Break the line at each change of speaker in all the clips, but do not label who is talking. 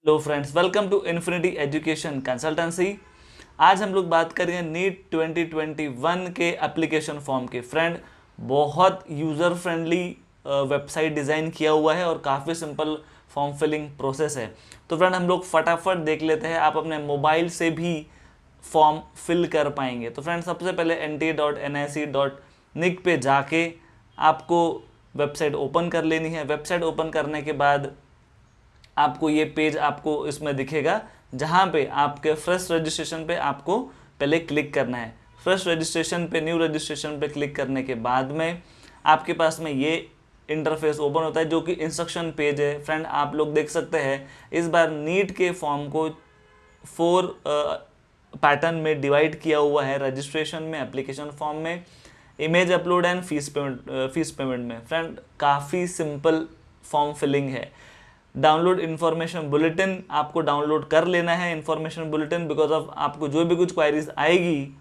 Hello friends, welcome to Infinity Education Consultancy. आज हम लोग बात करेंगे नीट 2021 के एप्लीकेशन फॉर्म के। फ्रेंड, बहुत यूज़र फ्रेंडली वेबसाइट डिज़ाइन किया हुआ है और काफ़ी सिंपल फॉर्म फिलिंग प्रोसेस है। तो फ्रेंड, हम लोग फटाफट देख लेते हैं। आप अपने मोबाइल से भी फॉर्म फिल कर पाएंगे। तो फ्रेंड, सबसे पहले nta.nic.nic पे जाके आपको वेबसाइट ओपन कर लेनी है। वेबसाइट ओपन करने के बाद आपको ये पेज आपको इसमें दिखेगा, जहाँ पे आपके फ्रेश रजिस्ट्रेशन पे आपको पहले क्लिक करना है। फ्रेश रजिस्ट्रेशन पे, न्यू रजिस्ट्रेशन पे क्लिक करने के बाद में आपके पास में ये इंटरफेस ओपन होता है, जो कि इंस्ट्रक्शन पेज है। फ्रेंड, आप लोग देख सकते हैं इस बार नीट के फॉर्म को 4 पैटर्न में डिवाइड किया हुआ है। रजिस्ट्रेशन में, एप्लीकेशन फॉर्म में, image upload and fees payment में। फ्रेंड, काफ़ी सिंपल फॉर्म फिलिंग है। डाउनलोड इन्फॉर्मेशन बुलेटिन आपको डाउनलोड कर लेना है। इन्फॉर्मेशन बुलेटिन बिकॉज ऑफ आपको जो भी कुछ क्वायरीज आएगी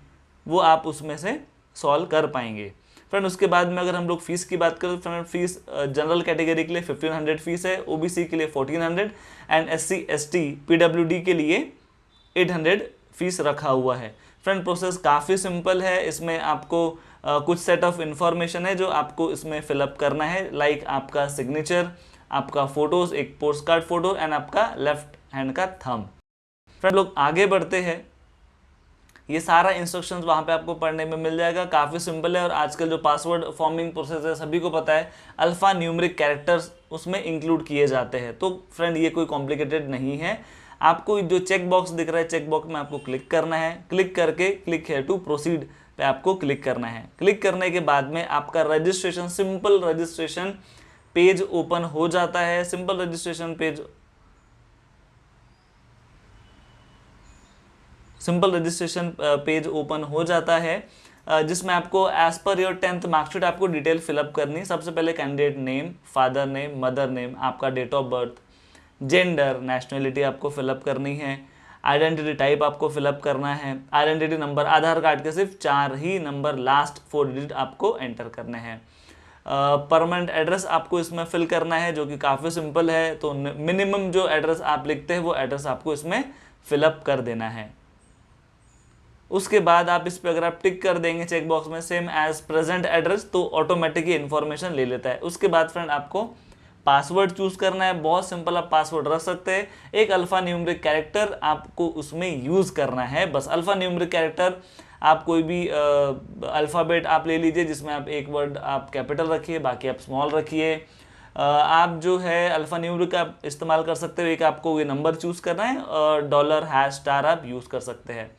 वो आप उसमें से सॉल्व कर पाएंगे। फ्रेंड, उसके बाद में अगर हम लोग फीस की बात करें तो फ्रेंड, फीस जनरल कैटेगरी के लिए 1500 फीस है, ओबीसी के लिए 1400 एंड एससी एसटी पीडब्ल्यूडी के लिए 800 फीस रखा हुआ है। फ्रेंड, प्रोसेस काफ़ी सिंपल है। इसमें आपको कुछ सेट ऑफ इंफॉर्मेशन है जो आपको इसमें फिलअप करना है, लाइक आपका सिग्नेचर, आपका फोटोज, एक पोस्ट कार्ड फोटो एंड आपका लेफ्ट हैंड का थंब। फ्रेंड, लोग आगे बढ़ते हैं। ये सारा इंस्ट्रक्शंस वहाँ पे आपको पढ़ने में मिल जाएगा। काफ़ी सिंपल है और आजकल जो पासवर्ड फॉर्मिंग प्रोसेस है सभी को पता है, अल्फ़ा न्यूमेरिक कैरेक्टर्स उसमें इंक्लूड किए जाते हैं। तो फ्रेंड, ये कोई कॉम्प्लिकेटेड नहीं है। आपको जो चेक बॉक्स दिख रहा है, चेक बॉक्स में आपको क्लिक करना है। क्लिक करके क्लिक हेयर टू प्रोसीड पे आपको क्लिक करना है। क्लिक करने के बाद में आपका registration, simple registration page open हो जाता है। सिंपल रजिस्ट्रेशन पेज ओपन हो जाता है, जिसमें आपको as per your 10th marksheet आपको डिटेल फिलअप करनी है। सबसे पहले candidate name, father name, mother name, आपका date of birth, gender, nationality आपको फिलअप करनी है। आइडेंटिटी टाइप आपको फिलअप करना है। आइडेंटिटी नंबर, आधार कार्ड के सिर्फ 4 ही नंबर, लास्ट 4 डिजिट आपको एंटर करने हैं। परमानेंट एड्रेस आपको इसमें फिल करना है, जो कि काफ़ी सिंपल है। तो मिनिमम जो एड्रेस आप लिखते हैं वो एड्रेस आपको इसमें फिलअप कर देना है। उसके बाद आप इस पर अगर आप टिक कर देंगे चेक बॉक्स में सेम एज प्रेजेंट एड्रेस, तो ऑटोमेटिक ही इन्फॉर्मेशन ले लेता है। उसके बाद फ्रेंड, आपको पासवर्ड चूज करना है। बहुत सिंपल, आप पासवर्ड रख सकते हैं। एक अल्फा न्यूमेरिक कैरेक्टर आपको उसमें यूज करना है, बस अल्फा न्यूमेरिक कैरेक्टर। आप कोई भी अल्फ़ाबेट आप ले लीजिए, जिसमें आप एक वर्ड आप कैपिटल रखिए, बाकी आप स्मॉल रखिए। आप जो है अल्फ़ा न्यूमेरिक का इस्तेमाल कर सकते हो। एक आपको ये नंबर चूज़ करना है और $#* आप यूज़ कर सकते हैं।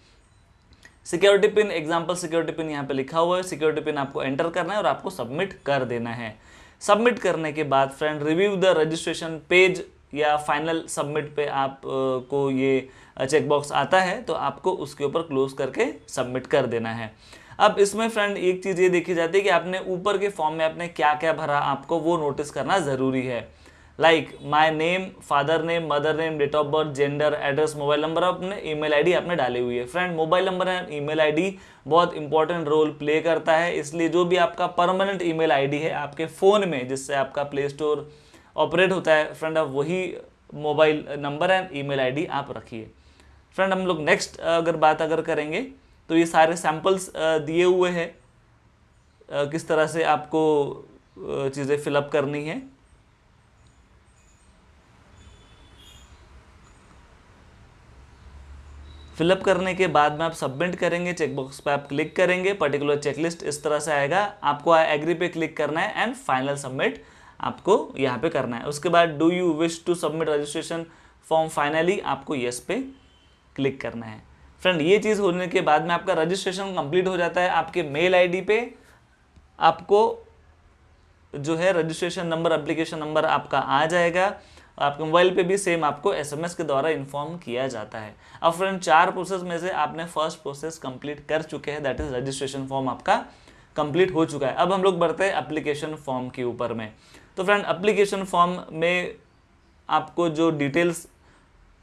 Security pin, example security pin यहाँ पे लिखा हुआ है। सिक्योरिटी पिन आपको एंटर करना है और आपको सबमिट कर देना है। सबमिट करने के बाद friend, review the registration page या फाइनल सबमिट पे आप को ये चेकबॉक्स आता है, तो आपको उसके ऊपर क्लोज करके सबमिट कर देना है। अब इसमें फ्रेंड एक चीज़ ये देखी जाती है कि आपने ऊपर के फॉर्म में आपने क्या क्या भरा, आपको वो नोटिस करना ज़रूरी है। Like my name, father name, mother name, date of birth, gender, address, mobile number, अपने ईमेल आईडी आपने डाली हुई है। Friend, mobile number and email ID बहुत इंपॉर्टेंट रोल प्ले करता है, इसलिए जो भी आपका परमानेंट ईमेल आईडी है आपके फ़ोन में, जिससे आपका प्ले स्टोर ऑपरेट होता है, फ्रेंड, आप वही mobile number and email ID आप रखिए। फ्रेंड, हम लोग नेक्स्ट बात करेंगे तो ये सारे सैम्पल्स दिए हुए हैं, किस तरह से आपको चीज़ें फिलअप करनी है। फिलअप करने के बाद में आप सबमिट करेंगे, चेकबॉक्स पे आप क्लिक करेंगे, पर्टिकुलर चेकलिस्ट इस तरह से आएगा। आपको एग्री पे क्लिक करना है एंड फाइनल सबमिट आपको यहाँ पे करना है। उसके बाद do you wish to submit registration form finally, आपको येस पे क्लिक करना है। फ्रेंड, ये चीज़ होने के बाद में आपका रजिस्ट्रेशन कंप्लीट हो जाता है। आपके मेल आईडी पे आपको जो है रजिस्ट्रेशन नंबर, एप्लीकेशन नंबर आपका आ जाएगा। आपके मोबाइल पे भी सेम आपको एसएमएस के द्वारा इन्फॉर्म किया जाता है। अब फ्रेंड, 4 प्रोसेस में से आपने फर्स्ट प्रोसेस कंप्लीट कर चुके हैं, दैट इज रजिस्ट्रेशन फॉर्म आपका कंप्लीट हो चुका है। अब हम लोग बढ़ते हैं एप्लीकेशन फॉर्म के ऊपर में। तो फ्रेंड, एप्लीकेशन फॉर्म में आपको जो डिटेल्स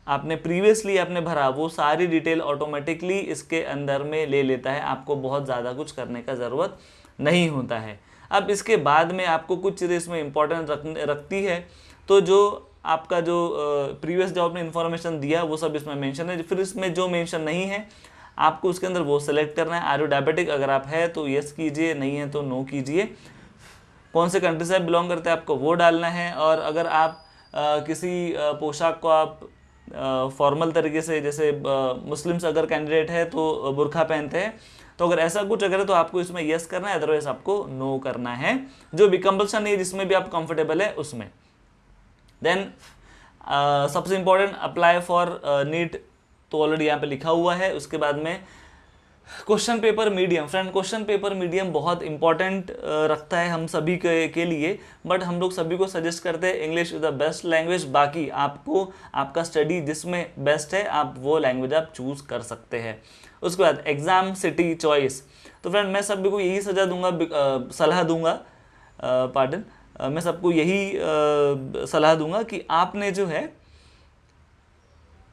आपने प्रीवियसली आपने भरा, वो सारी डिटेल ऑटोमेटिकली इसके अंदर में ले लेता है। आपको बहुत ज़्यादा कुछ करने का ज़रूरत नहीं होता है। अब इसके बाद में आपको कुछ चीज़ें इसमें इंपॉर्टेंट रखती है। तो जो आपका जो प्रीवियस जो आपने इन्फॉर्मेशन दिया वो सब इसमें मेंशन है। फिर इसमें जो मेंशन नहीं है आपको उसके अंदर वो सेलेक्ट करना है। आर यू डायबिटिक, अगर आप है तो यस कीजिए, नहीं है तो नो कीजिए। कौन से कंट्री से आप बिलोंग करते हैं आपको वो डालना है। और अगर आप किसी पोशाक को आप फॉर्मल तरीके से, जैसे मुस्लिम्स अगर कैंडिडेट है तो बुरखा पहनते हैं, तो अगर ऐसा कुछ अगर है तो आपको इसमें यस करना है, अदरवाइज आपको नो करना है। जो भी कंपल्सन नहीं है, जिसमें भी आप कंफर्टेबल है उसमें। देन सबसे इंपॉर्टेंट, अप्लाई फॉर नीट, तो ऑलरेडी यहाँ पे लिखा हुआ है। उसके बाद में question paper medium. Friend, question paper medium बहुत इंपॉर्टेंट रखता है हम सभी के लिए, बट हम लोग सभी को सजेस्ट करते हैं English is the best language. बाकी आपको आपका स्टडी जिसमें बेस्ट है आप वो लैंग्वेज आप चूज कर सकते हैं। उसके बाद एग्जाम सिटी चॉइस। तो फ्रेंड मैं सभी को यही सलाह दूंगा मैं सबको यही सलाह दूंगा कि आपने जो है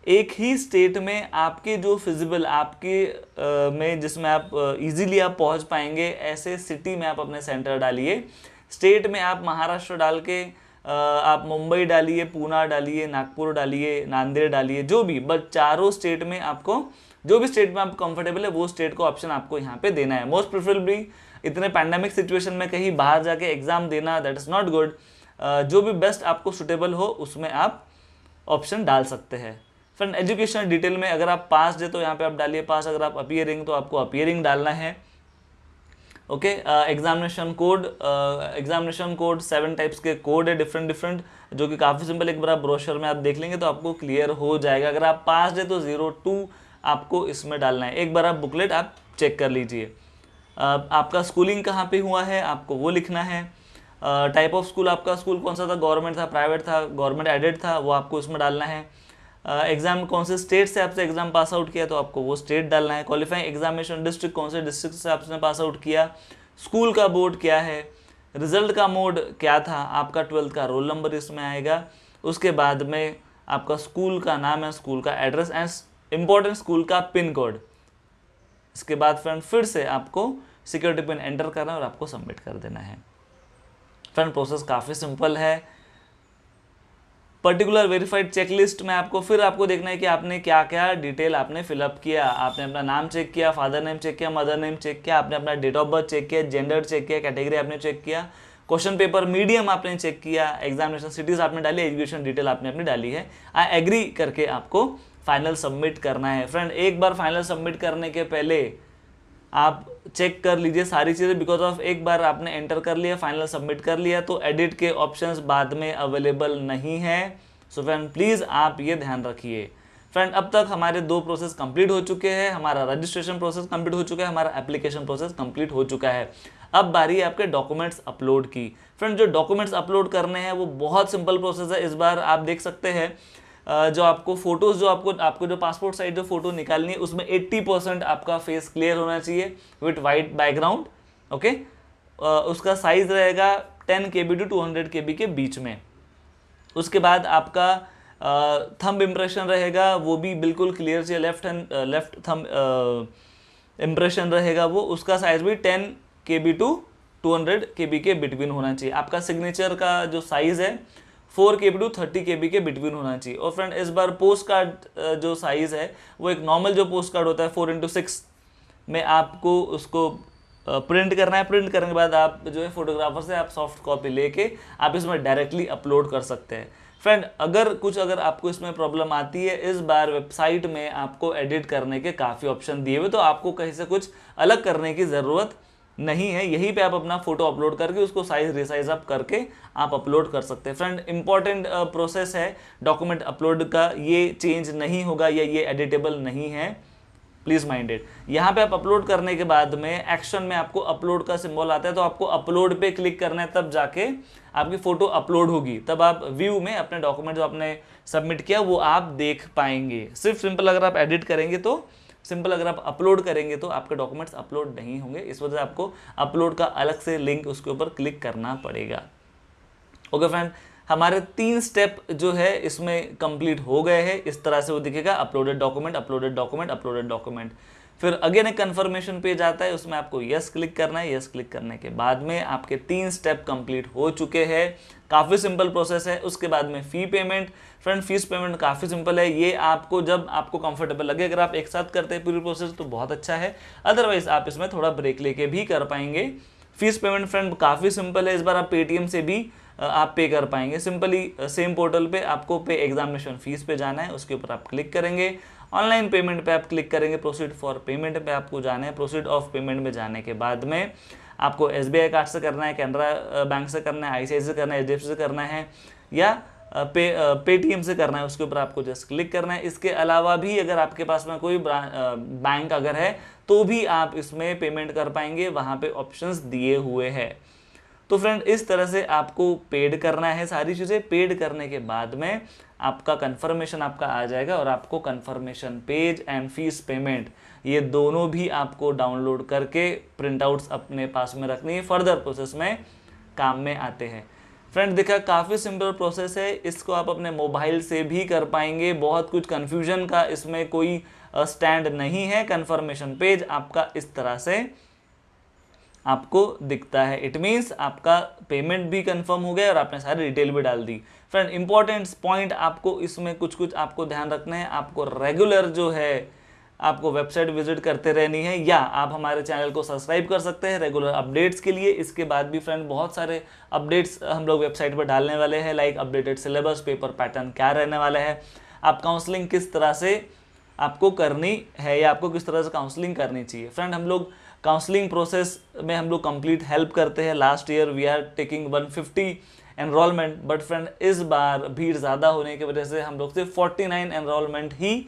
एक ही स्टेट में आपके जो फिजिबल आपके में जिसमें आप इजीली आप पहुंच पाएंगे, ऐसे सिटी में आप अपने सेंटर डालिए। स्टेट में आप महाराष्ट्र डाल के आप मुंबई डालिए, पूना डालिए, नागपुर डालिए, नांदेड़ डालिए, जो भी, बट चारों स्टेट में आपको जो भी स्टेट में आप कंफर्टेबल है वो स्टेट को ऑप्शन आपको यहाँ पे देना है। मोस्ट प्रेफरेबली इतने पैंडेमिक सिचुएशन में कहीं बाहर जाके एग्जाम देना दैट इज नॉट गुड। जो भी बेस्ट आपको सुटेबल हो उसमें आप ऑप्शन डाल सकते हैं। फ्रेंड एजुकेशन डिटेल में अगर आप पास है तो यहाँ पे आप डालिए पास, अगर आप अपीयरिंग तो आपको अपीयरिंग डालना है। ओके, एग्जामिनेशन कोड 7 टाइप्स के कोड है डिफरेंट, जो कि काफ़ी सिंपल, एक बार आप ब्रोशर में आप देख लेंगे तो आपको क्लियर हो जाएगा। अगर आप पास है तो 02 आपको इसमें डालना है। एक बार आप बुकलेट आप चेक कर लीजिए। आपका स्कूलिंग कहाँ पे हुआ है आपको वो लिखना है। टाइप ऑफ स्कूल, आपका स्कूल कौन सा था, गवर्नमेंट था, प्राइवेट था, गवर्नमेंट एडेड था, वो आपको इसमें डालना है। एग्जाम कौन से स्टेट से आपसे एग्जाम पास आउट किया तो आपको वो स्टेट डालना है। क्वालिफाइंग एग्जामिनेशन डिस्ट्रिक्ट, कौन से डिस्ट्रिक्ट से आपने पास आउट किया। स्कूल का बोर्ड क्या है, रिजल्ट का मोड क्या था, आपका 12th का रोल नंबर इसमें आएगा। उसके बाद में आपका स्कूल का नाम है, स्कूल का एड्रेस एंड इम्पोर्टेंट स्कूल का पिन कोड। इसके बाद फ्रेंड फिर से आपको सिक्योरिटी पिन एंटर करना है और आपको सबमिट कर देना है। फ्रेंड प्रोसेस काफ़ी सिंपल है। पर्टिकुलर वेरीफाइड चेकलिस्ट में आपको देखना है कि आपने क्या क्या डिटेल आपने फिलअप किया। आपने अपना नाम चेक किया, फादर नेम चेक किया, मदर नेम चेक किया, आपने अपना डेट ऑफ बर्थ चेक किया, जेंडर चेक किया, कैटेगरी आपने चेक किया, क्वेश्चन पेपर मीडियम आपने चेक किया, एग्जामिनेशन सिटीज आपने डाली, एजुकेशन डिटेल आपने अपनी डाली है। आई एग्री करके आपको फाइनल सबमिट करना है। फ्रेंड एक बार फाइनल सबमिट करने के पहले आप चेक कर लीजिए सारी चीज़ें, बिकॉज ऑफ एक बार आपने एंटर कर लिया, फाइनल सबमिट कर लिया तो एडिट के ऑप्शंस बाद में अवेलेबल नहीं है। सो फ्रेंड प्लीज़ आप ये ध्यान रखिए। फ्रेंड अब तक हमारे 2 प्रोसेस कंप्लीट हो चुके हैं। हमारा रजिस्ट्रेशन प्रोसेस कंप्लीट हो चुका है, हमारा एप्लीकेशन प्रोसेस कंप्लीट हो चुका है। अब बारी है आपके डॉक्यूमेंट्स अपलोड की। फ्रेंड जो डॉक्यूमेंट्स अपलोड करने हैं वो बहुत सिंपल प्रोसेस है। इस बार आप देख सकते हैं जो आपको फोटोज जो आपको जो पासपोर्ट साइज जो फोटो निकालनी है उसमें 80% आपका फेस क्लियर होना चाहिए विथ वाइट बैकग्राउंड। ओके, उसका साइज रहेगा 10 KB to 200 KB के बीच में। उसके बाद आपका थंब इम्प्रेशन रहेगा, वो भी बिल्कुल क्लियर चाहिए, लेफ्ट थंब इम्प्रेशन रहेगा वो, उसका साइज भी 10 KB to 200 KB के बिटवीन होना चाहिए। आपका सिग्नेचर का जो साइज है 4 KB to 30 KB के बिटवीन होना चाहिए। और फ्रेंड इस बार पोस्ट कार्ड जो साइज़ है वो एक नॉर्मल जो पोस्ट कार्ड होता है 4x6 में आपको उसको प्रिंट करना है। प्रिंट करने के बाद आप जो है फोटोग्राफर से आप सॉफ्ट कॉपी लेके आप इसमें डायरेक्टली अपलोड कर सकते हैं। फ्रेंड अगर आपको इसमें प्रॉब्लम आती है, इस बार वेबसाइट में आपको एडिट करने के काफ़ी ऑप्शन दिए हुए, तो आपको कहीं से कुछ अलग करने की ज़रूरत नहीं है। यहीं पे आप अपना फोटो अपलोड करके उसको साइज रिसाइज अप करके आप अपलोड कर सकते हैं। फ्रेंड इंपॉर्टेंट प्रोसेस है डॉक्यूमेंट अपलोड का, ये चेंज नहीं होगा या ये एडिटेबल नहीं है, प्लीज माइंडेड। यहाँ पे आप अपलोड करने के बाद में एक्शन में आपको अपलोड का सिंबल आता है, तो आपको अपलोड पे क्लिक करना है, तब जाके आपकी फोटो अपलोड होगी, तब आप व्यू में अपने डॉक्यूमेंट जो आपने सबमिट किया वो आप देख पाएंगे। सिर्फ सिंपल अगर आप एडिट करेंगे तो सिंपल, अगर आप अपलोड करेंगे तो आपके डॉक्यूमेंट्स अपलोड नहीं होंगे। इस वजह से आपको अपलोड का अलग से लिंक उसके ऊपर क्लिक करना पड़ेगा। ओके फ्रेंड, हमारे 3 स्टेप जो है इसमें कंप्लीट हो गए हैं। इस तरह से वो दिखेगा, uploaded document, uploaded document, uploaded document. फिर अगेन एक कन्फर्मेशन पेज आता है, उसमें आपको यस क्लिक करना है। यस क्लिक करने के बाद में आपके 3 स्टेप कंप्लीट हो चुके हैं। काफ़ी सिंपल प्रोसेस है। उसके बाद में फ़ी पेमेंट। फ्रेंड फीस पेमेंट काफ़ी सिंपल है, ये आपको जब आपको कंफर्टेबल लगे, अगर आप एक साथ करते हैं पूरी प्रोसेस तो बहुत अच्छा है, अदरवाइज आप इसमें थोड़ा ब्रेक लेके भी कर पाएंगे। फीस पेमेंट फ्रेंड काफ़ी सिंपल है, इस बार आप पेटीएम से भी आप पे कर पाएंगे। सिंपली सेम पोर्टल पे आपको पे एग्जामिनेशन फीस पे जाना है, उसके ऊपर आप क्लिक करेंगे। ऑनलाइन पेमेंट पे आप क्लिक करेंगे, प्रोसीड फॉर पेमेंट पे आपको जाना है। प्रोसीड ऑफ पेमेंट में जाने के बाद में आपको एसबीआई कार्ड से करना है, कैनरा बैंक से करना है, आईसीआईसी से करना है, एचडीएफसी से करना है, या पेटीएम से करना है, उसके ऊपर आपको जस्ट क्लिक करना है। इसके अलावा भी अगर आपके पास में कोई बैंक अगर है तो भी आप इसमें पेमेंट कर पाएंगे, वहाँ पे ऑप्शंस दिए हुए हैं। तो फ्रेंड इस तरह से आपको पेड करना है सारी चीज़ें। पेड करने के बाद में आपका कंफर्मेशन आपका आ जाएगा और आपको confirmation page and fees payment ये दोनों भी आपको डाउनलोड करके प्रिंट आउट्स अपने पास में रखनी है, फर्दर प्रोसेस में काम में आते हैं। फ्रेंड देखा, काफ़ी सिंपल प्रोसेस है, इसको आप अपने मोबाइल से भी कर पाएंगे। बहुत कुछ कन्फ्यूजन का इसमें कोई स्टैंड नहीं है। कंफर्मेशन पेज आपका इस तरह से आपको दिखता है। इट मीन्स आपका पेमेंट भी कंफर्म हो गया और आपने सारी डिटेल भी डाल दी। फ्रेंड इंपॉर्टेंट पॉइंट आपको इसमें कुछ आपको ध्यान रखना है। आपको रेगुलर जो है आपको वेबसाइट विजिट करते रहनी है, या आप हमारे चैनल को सब्सक्राइब कर सकते हैं रेगुलर अपडेट्स के लिए। इसके बाद भी फ्रेंड बहुत सारे अपडेट्स हम लोग वेबसाइट पर डालने वाले हैं, like updated syllabus, paper pattern क्या रहने वाला है, आप काउंसलिंग किस तरह से आपको करनी है या आपको किस तरह से काउंसलिंग करनी चाहिए। फ्रेंड हम लोग काउंसलिंग प्रोसेस में हम लोग कंप्लीट हेल्प करते हैं। Last year we are taking 150 enrolment, but friend इस बार भीड़ ज़्यादा होने की वजह से हम लोग सिर्फ 49 एनरोलमेंट ही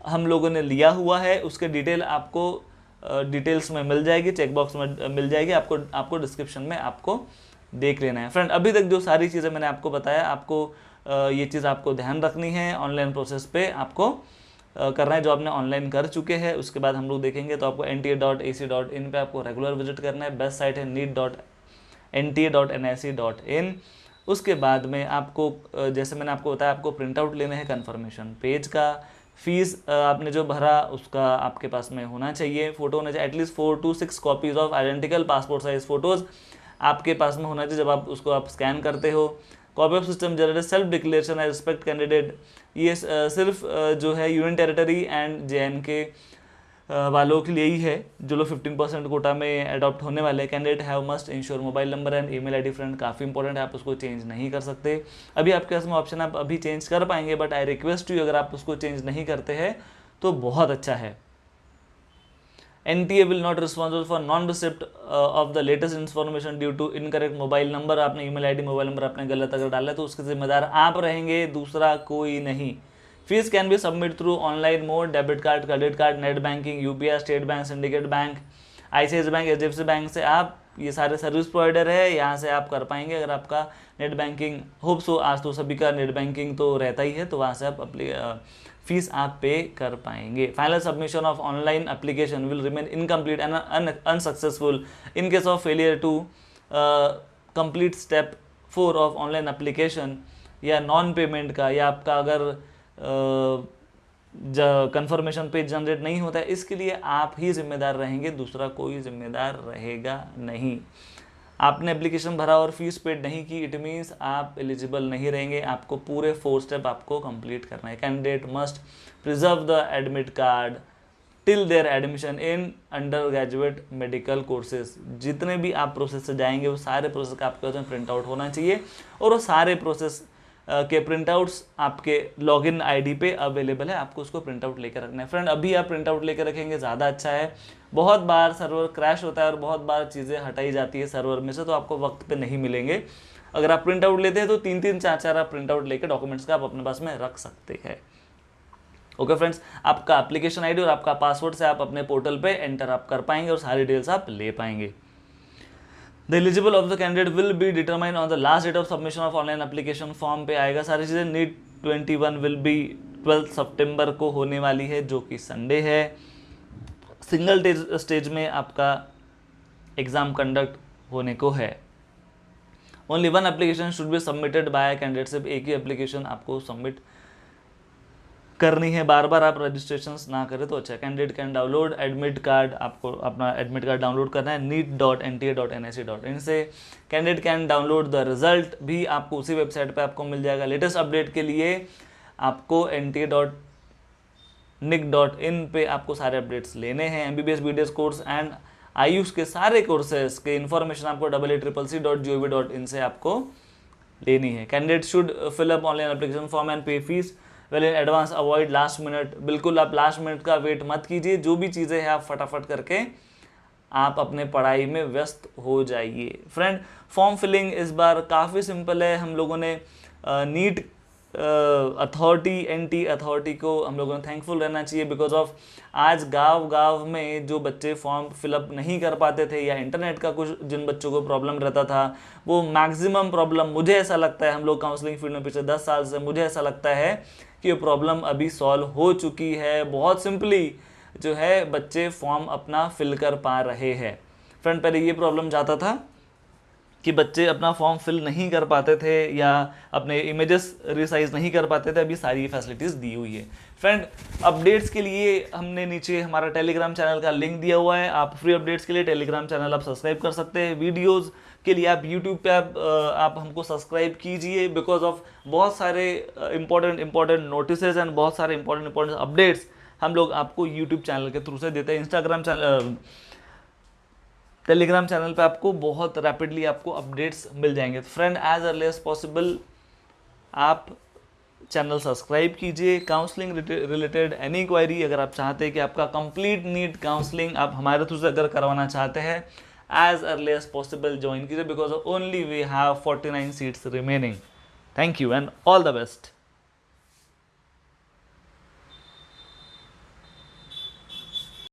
हम लोगों ने लिया हुआ है। उसके डिटेल आपको डिटेल्स में मिल जाएगी, चेकबॉक्स में मिल जाएगी, आपको डिस्क्रिप्शन में आपको देख लेना है। फ्रेंड अभी तक जो सारी चीज़ें मैंने आपको बताया, आपको ये चीज़ आपको ध्यान रखनी है। ऑनलाइन प्रोसेस पे आपको करना है, जो आपने ऑनलाइन कर चुके हैं। उसके बाद हम लोग देखेंगे तो आपको nta.ac.in पे आपको रेगुलर विजिट करना है। बेस्ट साइट है neet.nta.nic.in। उसके बाद में आपको जैसे मैंने आपको बताया, आपको प्रिंट आउट लेना है कन्फर्मेशन पेज का। फीस आपने जो भरा उसका आपके पास में होना चाहिए, फ़ोटो होना चाहिए, at least 4 to 6 copies of identical passport size photos आपके पास में होना चाहिए जब आप उसको आप स्कैन करते हो। Copy of system generated self declaration I respect candidate, ये सिर्फ जो है यूनियन टेरिटरी एंड JNK वालों के लिए ही है, जो लोग 15% कोटा में अडॉप्ट होने वाले हैं। Candidate have must ensure mobile number and email ID. Friend काफ़ी इंपॉर्टेंट है, आप उसको चेंज नहीं कर सकते अभी। आपके पास में ऑप्शन आप अभी चेंज कर पाएंगे, बट आई रिक्वेस्ट यू अगर आप उसको चेंज नहीं करते हैं तो बहुत अच्छा है। NTA will not responsible for non-receipt of the latest information due to incorrect mobile number. आपने ईमेल आईडी मोबाइल नंबर आपने गलत अगर डाला तो उसके जिम्मेदार आप रहेंगे, दूसरा कोई नहीं। Fees can be submit through online mode, debit card, credit card, net banking, UPI, state bank, syndicate bank, ICICI bank, HDFC bank से आप, ये सारे सर्विस प्रोवाइडर है, यहाँ से आप कर पाएंगे। अगर आपका नेट बैंकिंग होप सो, आज तो सभी का नेट बैंकिंग तो रहता ही है, तो वहाँ से आप फीस आप पे कर पाएंगे। Final submission of online application will remain incomplete and unsuccessful in case of failure to complete step 4 of online application, या नॉन पेमेंट का, या आपका अगर कंफर्मेशन पेज जनरेट नहीं होता है, इसके लिए आप ही जिम्मेदार रहेंगे, दूसरा कोई जिम्मेदार रहेगा नहीं। आपने एप्लीकेशन भरा और फीस पेड नहीं की, इट मीन्स आप एलिजिबल नहीं रहेंगे। आपको पूरे 4 स्टेप आपको कंप्लीट करना है। Candidate must preserve the admit card till there admission in under graduate medical courses. जितने भी आप प्रोसेस से जाएंगे वो सारे प्रोसेस का आपके पास में प्रिंट आउट होना चाहिए, और वो सारे प्रोसेस के प्रिंट आउट्स आपके लॉगिन ID पे अवेलेबल है, आपको उसको प्रिंट आउट लेकर रखना है। फ्रेंड अभी आप प्रिंट आउट लेकर रखेंगे ज़्यादा अच्छा है। बहुत बार सर्वर क्रैश होता है और बहुत बार चीज़ें हटाई जाती है सर्वर में से, तो आपको वक्त पे नहीं मिलेंगे। अगर आप प्रिंट आउट लेते हैं तो 3-3, 4-4 आप प्रिंट आउट लेकर डॉक्यूमेंट्स का आप अपने पास में रख सकते हैं। ओके फ्रेंड्स, आपका एप्लीकेशन ID और आपका पासवर्ड से आप अपने पोर्टल पे एंटर आप कर पाएंगे और सारी डिटेल्स आप ले पाएंगे। The eligible of the candidate will be determine on the last date of submission of online application form पे आएगा सारी चीज़ें। नीट 21 विल बी 12 सितंबर को होने वाली है, जो कि संडे है। सिंगल स्टेज में आपका एग्जाम कंडक्ट होने को है। Only 1 application should be submitted by candidate. सिर्फ एक ही एप्लीकेशन आपको सबमिट करनी है, बार बार आप रजिस्ट्रेशंस ना करें तो अच्छा है। Candidate can download admit card, आपको अपना एडमिट कार्ड डाउनलोड करना है neet.nta.nic.in से। Candidate can download the result भी आपको उसी वेबसाइट पे आपको मिल जाएगा। लेटेस्ट अपडेट के लिए आपको nta.nic.in पे आपको सारे अपडेट्स लेने हैं। MBBS BDS course and Ayush के सारे कोर्सेज के इन्फॉर्मेशन आपको www.ccc.gov.in से आपको लेनी है। Candidate should fill up online application form and pay fees well in advance, avoid last minute. बिल्कुल आप लास्ट मिनट का वेट मत कीजिए, जो भी चीज़ें हैं आप फटाफट करके आप अपने पढ़ाई में व्यस्त हो जाइए। फ्रेंड, फॉर्म फिलिंग इस बार काफ़ी सिंपल है। हम लोगों ने नीट अथॉरिटी, NT अथॉरिटी को हम लोगों ने थैंकफुल रहना चाहिए, बिकॉज ऑफ आज गांव में जो बच्चे फॉर्म फिलअप नहीं कर पाते थे या इंटरनेट का कुछ जिन बच्चों को प्रॉब्लम रहता था, वो मैक्सिमम प्रॉब्लम मुझे ऐसा लगता है, हम लोग काउंसलिंग फील्ड में पिछले 10 साल से, मुझे ऐसा लगता है कि ये प्रॉब्लम अभी सॉल्व हो चुकी है। बहुत सिंपली जो है बच्चे फॉर्म अपना फिल कर पा रहे हैं। फ्रेंड, पहले ये प्रॉब्लम जाता था कि बच्चे अपना फॉर्म फिल नहीं कर पाते थे या अपने इमेजेस रिसाइज नहीं कर पाते थे, अभी सारी फैसिलिटीज़ दी हुई है। फ्रेंड, अपडेट्स के लिए हमने नीचे हमारा टेलीग्राम चैनल का लिंक दिया हुआ है, आप फ्री अपडेट्स के लिए टेलीग्राम चैनल आप सब्सक्राइब कर सकते हैं। वीडियोज़ के लिए आप यूट्यूब पे आप हमको सब्सक्राइब कीजिए, बिकॉज ऑफ बहुत सारे इंपॉर्टेंट नोटिसेज एंड बहुत सारे इंपॉर्टेंट अपडेट्स हम लोग आपको यूट्यूब चैनल के थ्रू से देते हैं। इंस्टाग्राम चैनल, टेलीग्राम चैनल पे आपको बहुत रैपिडली आपको अपडेट्स मिल जाएंगे। तो friend, as early as possible आप चैनल सब्सक्राइब कीजिए। काउंसलिंग रिलेटेड एनी क्वायरी अगर आप चाहते हैं कि आपका कंप्लीट नीट काउंसलिंग आप हमारे थ्रू से अगर करवाना चाहते हैं, as early as possible join कीजिए, because only we have 49 seats remaining. Thank you and all the best.